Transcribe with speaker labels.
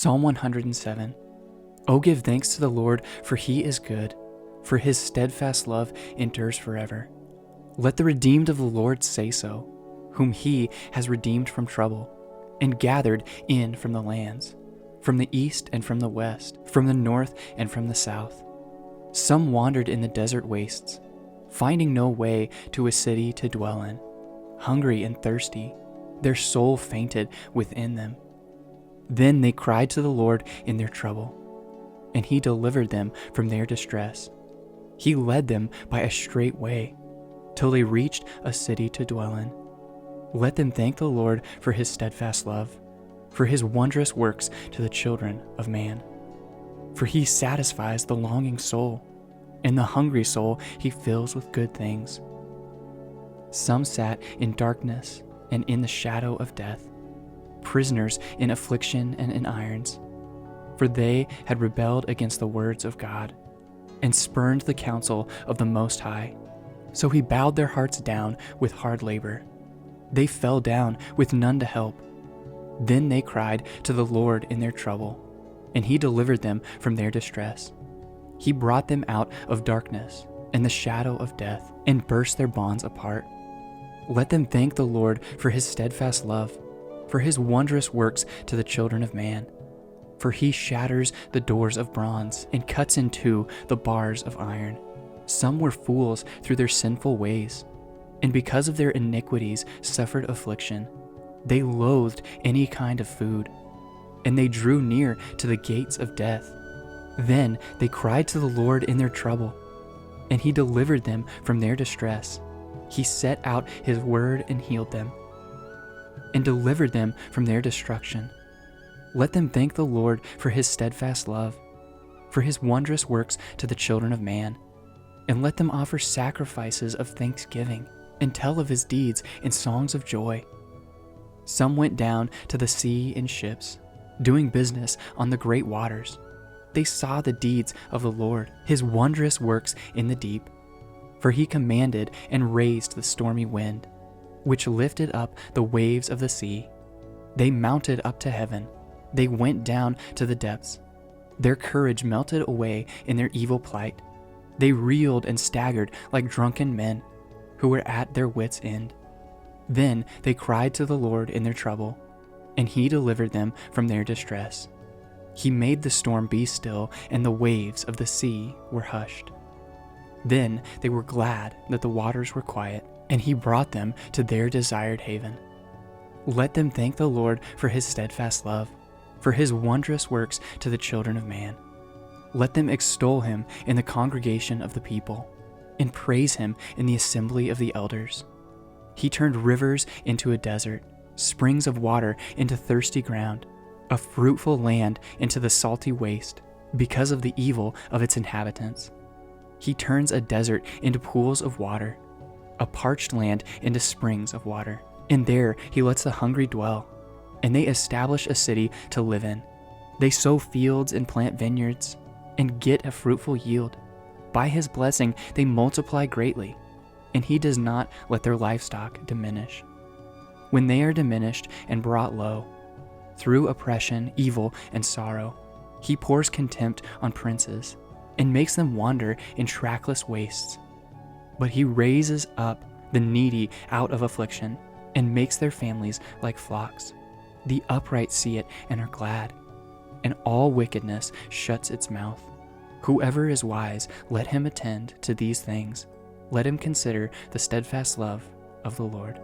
Speaker 1: Psalm 107. O give thanks to the Lord, for he is good, for his steadfast love endures forever. Let the redeemed of the Lord say so, whom he has redeemed from trouble, and gathered in from the lands, from the east and from the west, from the north and from the south. Some wandered in the desert wastes, finding no way to a city to dwell in. Hungry and thirsty, their soul fainted within them. Then they cried to the Lord in their trouble, and he delivered them from their distress. He led them by a straight way, till they reached a city to dwell in. Let them thank the Lord for his steadfast love, for his wondrous works to the children of man. For he satisfies the longing soul, and the hungry soul he fills with good things. Some sat in darkness and in the shadow of death, prisoners in affliction and in irons, for they had rebelled against the words of God, and spurned the counsel of the Most High. So he bowed their hearts down with hard labor. They fell down with none to help. Then they cried to the Lord in their trouble, and he delivered them from their distress. He brought them out of darkness and the shadow of death, and burst their bonds apart. Let them thank the Lord for his steadfast love, for his wondrous works to the children of man. For he shatters the doors of bronze and cuts in two the bars of iron. Some were fools through their sinful ways, and because of their iniquities suffered affliction. They loathed any kind of food, and they drew near to the gates of death. Then they cried to the Lord in their trouble, and he delivered them from their distress. He set out his word and healed them, and delivered them from their destruction. Let them thank the Lord for his steadfast love, for his wondrous works to the children of man. And let them offer sacrifices of thanksgiving, and tell of his deeds in songs of joy. Some went down to the sea in ships, doing business on the great waters. They saw the deeds of the Lord, his wondrous works in the deep. For he commanded and raised the stormy wind, which lifted up the waves of the sea. They mounted up to heaven. They went down to the depths. Their courage melted away in their evil plight. They reeled and staggered like drunken men who were at their wits' end. Then they cried to the Lord in their trouble, and he delivered them from their distress. He made the storm be still, and the waves of the sea were hushed. Then they were glad that the waters were quiet, and he brought them to their desired haven. Let them thank the Lord for his steadfast love, for his wondrous works to the children of man. Let them extol him in the congregation of the people, and praise him in the assembly of the elders. He turned rivers into a desert, springs of water into thirsty ground, a fruitful land into the salty waste, because of the evil of its inhabitants. He turns a desert into pools of water, a parched land into springs of water. And there he lets the hungry dwell, and they establish a city to live in. They sow fields and plant vineyards, and get a fruitful yield. By his blessing they multiply greatly, and he does not let their livestock diminish. When they are diminished and brought low, through oppression, evil, and sorrow, he pours contempt on princes, and makes them wander in trackless wastes. But he raises up the needy out of affliction, and makes their families like flocks. The upright see it and are glad, and all wickedness shuts its mouth. Whoever is wise, let him attend to these things. Let him consider the steadfast love of the Lord.